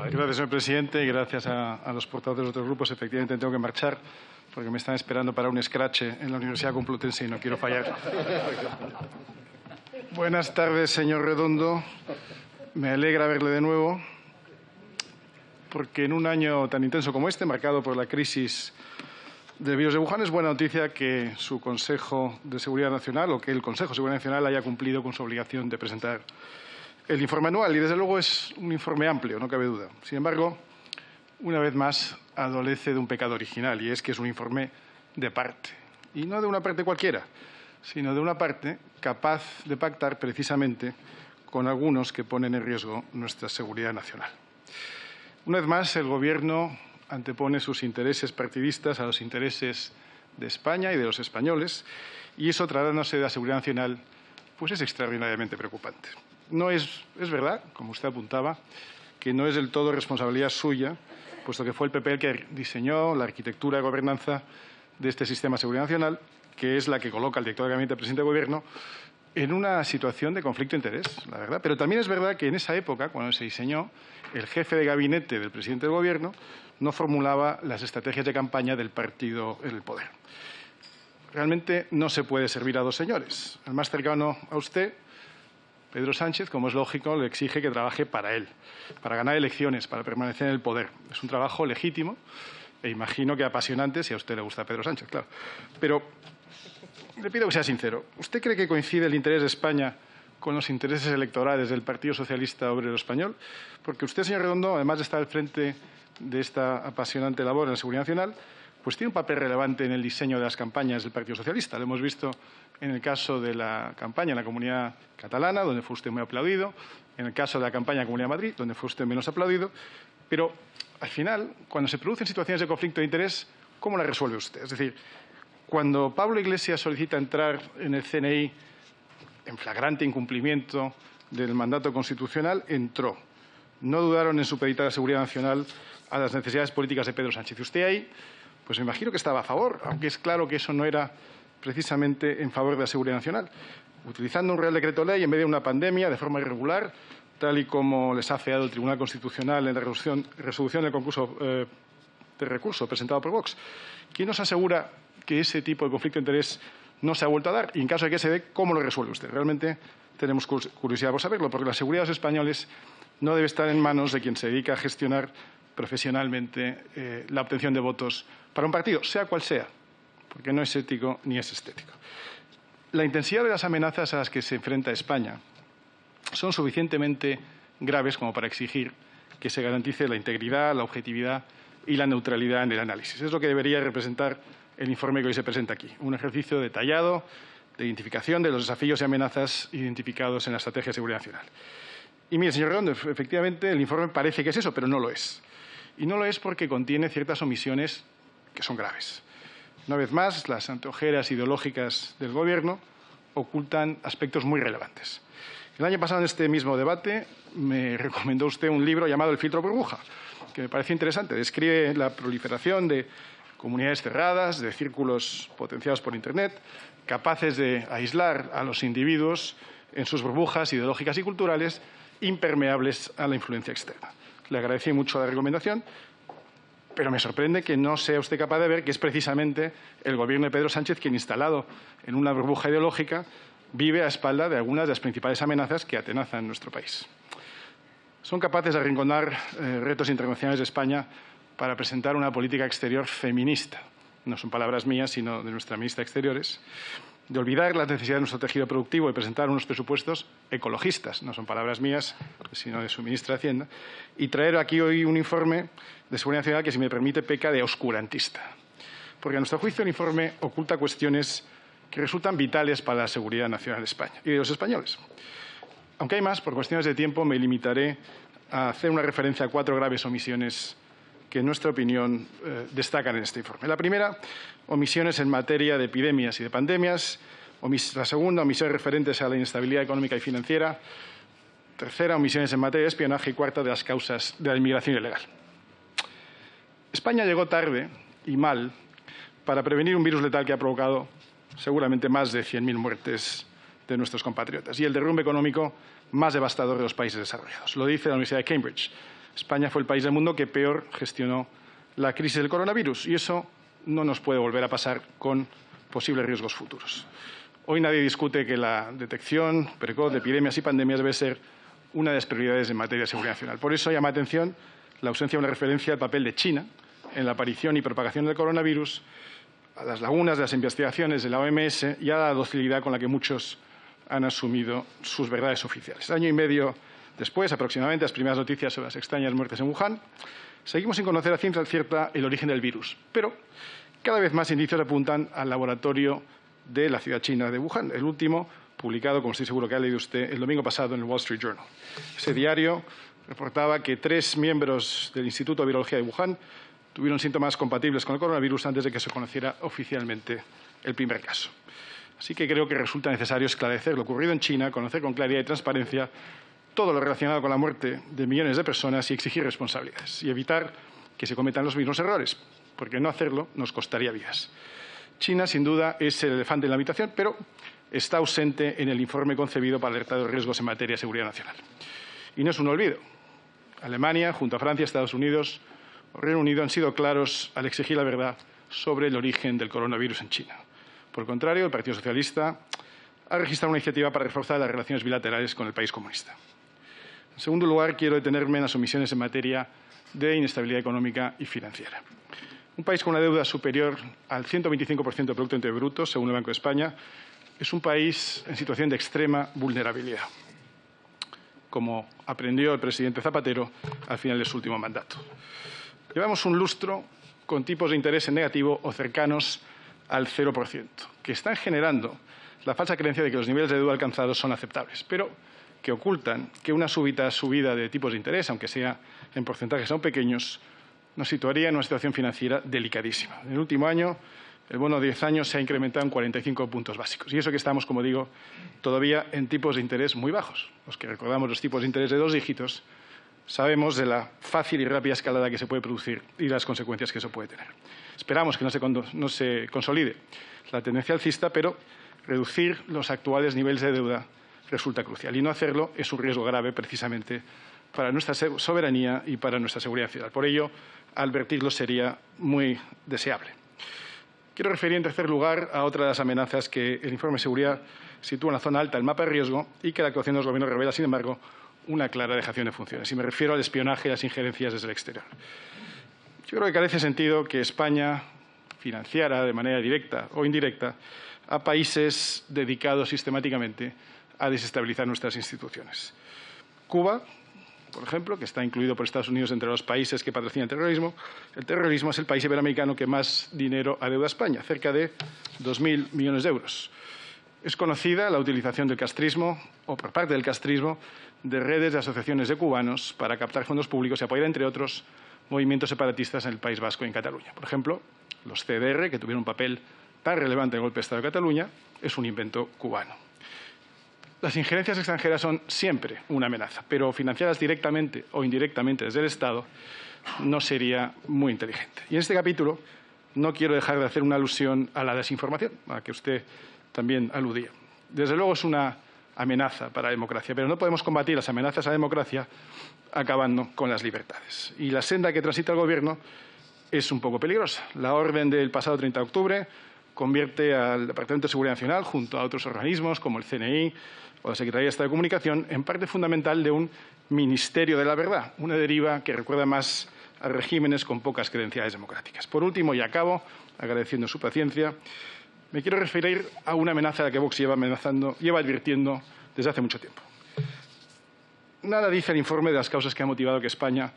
Gracias, señor presidente, y gracias a los portavoces de otros grupos. Efectivamente, tengo que marchar porque me están esperando para un escrache en la Universidad Complutense y no quiero fallar. Buenas tardes, señor Redondo. Me alegra verle de nuevo, porque en un año tan intenso como este, marcado por la crisis del virus de Wuhan, es buena noticia que su Consejo de Seguridad Nacional o que el Consejo de Seguridad Nacional haya cumplido con su obligación de presentar el informe anual. Y, desde luego, es un informe amplio, no cabe duda. Sin embargo, una vez más, adolece de un pecado original, y es que es un informe de parte. Y no de una parte cualquiera, sino de una parte capaz de pactar precisamente con algunos que ponen en riesgo nuestra seguridad nacional. Una vez más, el Gobierno antepone sus intereses partidistas a los intereses de España y de los españoles, y eso, tratándose de la seguridad nacional, pues es extraordinariamente preocupante. No es verdad, como usted apuntaba, que no es del todo responsabilidad suya, puesto que fue el PP el que diseñó la arquitectura de gobernanza de este sistema de seguridad nacional, que es la que coloca al director de gabinete del presidente del Gobierno en una situación de conflicto de interés, la verdad. Pero también es verdad que en esa época, cuando se diseñó, el jefe de gabinete del presidente del Gobierno no formulaba las estrategias de campaña del partido en el poder. Realmente no se puede servir a dos señores. El más cercano a usted, Pedro Sánchez, como es lógico, le exige que trabaje para él, para ganar elecciones, para permanecer en el poder. Es un trabajo legítimo e imagino que apasionante si a usted le gusta Pedro Sánchez, claro. Pero le pido que sea sincero. ¿Usted cree que coincide el interés de España con los intereses electorales del Partido Socialista Obrero Español? Porque usted, señor Redondo, además de estar al frente de esta apasionante labor en la seguridad nacional, pues tiene un papel relevante en el diseño de las campañas del Partido Socialista. Lo hemos visto en el caso de la campaña en la Comunidad Catalana, donde fue usted muy aplaudido, en el caso de la campaña en la Comunidad de Madrid, donde fue usted menos aplaudido. Pero, al final, cuando se producen situaciones de conflicto de interés, ¿cómo las resuelve usted? Es decir, cuando Pablo Iglesias solicita entrar en el CNI en flagrante incumplimiento del mandato constitucional, entró. No dudaron en supeditar la seguridad nacional a las necesidades políticas de Pedro Sánchez. Y usted ahí, pues me imagino que estaba a favor, aunque es claro que eso no era precisamente en favor de la seguridad nacional. Utilizando un Real Decreto Ley en medio de una pandemia de forma irregular, tal y como les ha afeado el Tribunal Constitucional en la resolución del concurso de recurso presentado por Vox. ¿Quién nos asegura que ese tipo de conflicto de interés no se ha vuelto a dar? Y en caso de que se dé, ¿cómo lo resuelve usted? Realmente tenemos curiosidad por saberlo, porque la seguridad de los españoles no debe estar en manos de quien se dedica a gestionar profesionalmente la obtención de votos para un partido, sea cual sea, porque no es ético ni es estético. La intensidad de las amenazas a las que se enfrenta España son suficientemente graves como para exigir que se garantice la integridad, la objetividad y la neutralidad en el análisis. Es lo que debería representar el informe que hoy se presenta aquí, un ejercicio detallado de identificación de los desafíos y amenazas identificados en la Estrategia de Seguridad Nacional. Y mire, señor Redondo, efectivamente el informe parece que es eso, pero no lo es. Y no lo es porque contiene ciertas omisiones que son graves. Una vez más, las anteojeras ideológicas del Gobierno ocultan aspectos muy relevantes. El año pasado, en este mismo debate, me recomendó usted un libro llamado El filtro burbuja, que me parece interesante. Describe la proliferación de comunidades cerradas, de círculos potenciados por Internet, capaces de aislar a los individuos en sus burbujas ideológicas y culturales, impermeables a la influencia externa. Le agradecí mucho la recomendación, pero me sorprende que no sea usted capaz de ver que es precisamente el Gobierno de Pedro Sánchez quien, instalado en una burbuja ideológica, vive a espalda de algunas de las principales amenazas que atenazan nuestro país. Son capaces de arrinconar retos internacionales de España para presentar una política exterior feminista. No son palabras mías, sino de nuestra ministra de Exteriores. De olvidar las necesidades de nuestro tejido productivo y presentar unos presupuestos ecologistas. No son palabras mías, sino de su ministra de Hacienda. Y traer aquí hoy un informe de Seguridad Nacional que, si me permite, peca de oscurantista. Porque, a nuestro juicio, el informe oculta cuestiones que resultan vitales para la seguridad nacional de España y de los españoles. Aunque hay más, por cuestiones de tiempo me limitaré a hacer una referencia a 4 graves omisiones que, en nuestra opinión, destacan en este informe. La primera, omisiones en materia de epidemias y de pandemias. La segunda, omisiones referentes a la inestabilidad económica y financiera. Tercera, omisiones en materia de espionaje. Y cuarta, de las causas de la inmigración ilegal. España llegó tarde y mal para prevenir un virus letal que ha provocado seguramente más de 100.000 muertes de nuestros compatriotas y el derrumbe económico más devastador de los países desarrollados. Lo dice la Universidad de Cambridge. España fue el país del mundo que peor gestionó la crisis del coronavirus y eso no nos puede volver a pasar con posibles riesgos futuros. Hoy nadie discute que la detección precoz de epidemias y pandemias debe ser una de las prioridades en materia de seguridad nacional. Por eso llama atención la ausencia de una referencia al papel de China en la aparición y propagación del coronavirus, a las lagunas de las investigaciones de la OMS y a la docilidad con la que muchos han asumido sus verdades oficiales. Año y medio después, aproximadamente, las primeras noticias sobre las extrañas muertes en Wuhan, seguimos sin conocer a ciencia cierta el origen del virus, pero cada vez más indicios apuntan al laboratorio de la ciudad china de Wuhan, el último publicado, como estoy seguro que ha leído usted, el domingo pasado en el Wall Street Journal. Ese diario reportaba que 3 miembros del Instituto de Virología de Wuhan tuvieron síntomas compatibles con el coronavirus antes de que se conociera oficialmente el primer caso. Así que creo que resulta necesario esclarecer lo ocurrido en China, conocer con claridad y transparencia todo lo relacionado con la muerte de millones de personas y exigir responsabilidades y evitar que se cometan los mismos errores, porque no hacerlo nos costaría vidas. China, sin duda, es el elefante en la habitación, pero está ausente en el informe concebido para alertar de riesgos en materia de seguridad nacional. Y no es un olvido. Alemania, junto a Francia, Estados Unidos o Reino Unido, han sido claros al exigir la verdad sobre el origen del coronavirus en China. Por el contrario, el Partido Socialista ha registrado una iniciativa para reforzar las relaciones bilaterales con el país comunista. En segundo lugar, quiero detenerme en las omisiones en materia de inestabilidad económica y financiera. Un país con una deuda superior al 125% del Producto Interior Bruto, según el Banco de España, es un país en situación de extrema vulnerabilidad, como aprendió el presidente Zapatero al final de su último mandato. Llevamos un lustro con tipos de interés en negativo o cercanos al 0%, que están generando la falsa creencia de que los niveles de deuda alcanzados son aceptables, pero que ocultan que una súbita subida de tipos de interés, aunque sea en porcentajes aún pequeños, nos situaría en una situación financiera delicadísima. En el último año, el bono de 10 años se ha incrementado en 45 puntos básicos. Y eso que estamos, como digo, todavía en tipos de interés muy bajos. Los que recordamos los tipos de interés de 2 dígitos sabemos de la fácil y rápida escalada que se puede producir y las consecuencias que eso puede tener. Esperamos que no se consolide la tendencia alcista, pero reducir los actuales niveles de deuda resulta crucial. Y no hacerlo es un riesgo grave, precisamente, para nuestra soberanía y para nuestra seguridad nacional. Por ello, advertirlo sería muy deseable. Quiero referir, en tercer lugar, a otra de las amenazas que el informe de seguridad sitúa en la zona alta del mapa de riesgo y que la actuación de los gobiernos revela, sin embargo, una clara dejación de funciones. Y me refiero al espionaje y las injerencias desde el exterior. Yo creo que carece sentido que España financiara de manera directa o indirecta a países dedicados sistemáticamente a desestabilizar nuestras instituciones. Cuba, por ejemplo, que está incluido por Estados Unidos entre los países que patrocinan el terrorismo es el país iberoamericano que más dinero adeuda a España, cerca de 2.000 millones de euros. Es conocida la utilización del castrismo, o por parte del castrismo, de redes de asociaciones de cubanos para captar fondos públicos y apoyar, entre otros, movimientos separatistas en el País Vasco y en Cataluña. Por ejemplo, los CDR, que tuvieron un papel tan relevante en el golpe de Estado de Cataluña, es un invento cubano. Las injerencias extranjeras son siempre una amenaza, pero financiadas directamente o indirectamente desde el Estado no sería muy inteligente. Y en este capítulo no quiero dejar de hacer una alusión a la desinformación, a la que usted también aludía. Desde luego es una amenaza para la democracia, pero no podemos combatir las amenazas a la democracia acabando con las libertades. Y la senda que transita el Gobierno es un poco peligrosa. La orden del pasado 30 de octubre convierte al Departamento de Seguridad Nacional, junto a otros organismos como el CNI o la Secretaría de Estado de Comunicación, en parte fundamental de un Ministerio de la Verdad, una deriva que recuerda más a regímenes con pocas credenciales democráticas. Por último, y acabo, agradeciendo su paciencia, me quiero referir a una amenaza a la que Vox lleva advirtiendo desde hace mucho tiempo. Nada dice el informe de las causas que han motivado que España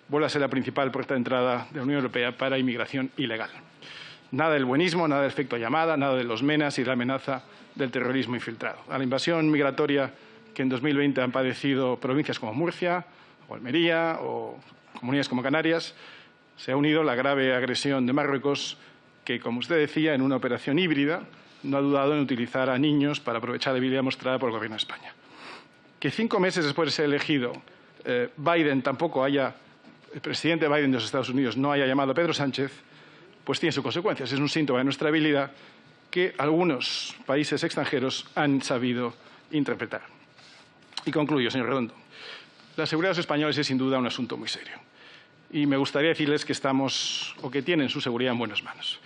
vuelva a ser la principal puerta de entrada de la Unión Europea para inmigración ilegal. Nada del buenismo, nada del efecto llamada, nada de los menas y de la amenaza del terrorismo infiltrado. A la invasión migratoria que en 2020 han padecido provincias como Murcia, o Almería o comunidades como Canarias, se ha unido la grave agresión de Marruecos que, como usted decía, en una operación híbrida no ha dudado en utilizar a niños para aprovechar la debilidad mostrada por el Gobierno de España. Que 5 meses después de ser elegido Biden el presidente Biden de los Estados Unidos no haya llamado a Pedro Sánchez, pues tiene sus consecuencias. Es un síntoma de nuestra habilidad que algunos países extranjeros han sabido interpretar. Y concluyo, señor Redondo. La seguridad de los españoles es sin duda un asunto muy serio. Y me gustaría decirles que que tienen su seguridad en buenas manos.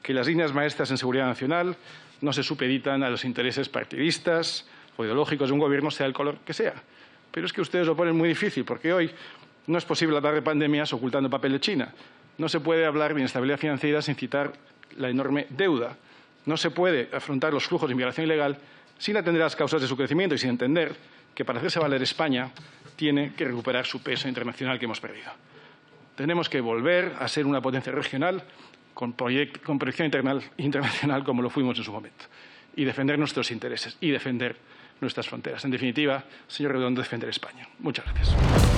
Que las líneas maestras en seguridad nacional no se supeditan a los intereses partidistas o ideológicos de un gobierno, sea el color que sea. Pero es que ustedes lo ponen muy difícil, porque hoy no es posible hablar de pandemias ocultando papel de China. No se puede hablar de inestabilidad financiera sin citar la enorme deuda. No se puede afrontar los flujos de inmigración ilegal sin atender a las causas de su crecimiento y sin entender que para hacerse valer España tiene que recuperar su peso internacional que hemos perdido. Tenemos que volver a ser una potencia regional con proyección internacional como lo fuimos en su momento y defender nuestros intereses y defender nuestras fronteras. En definitiva, señor Redondo, defender España. Muchas gracias.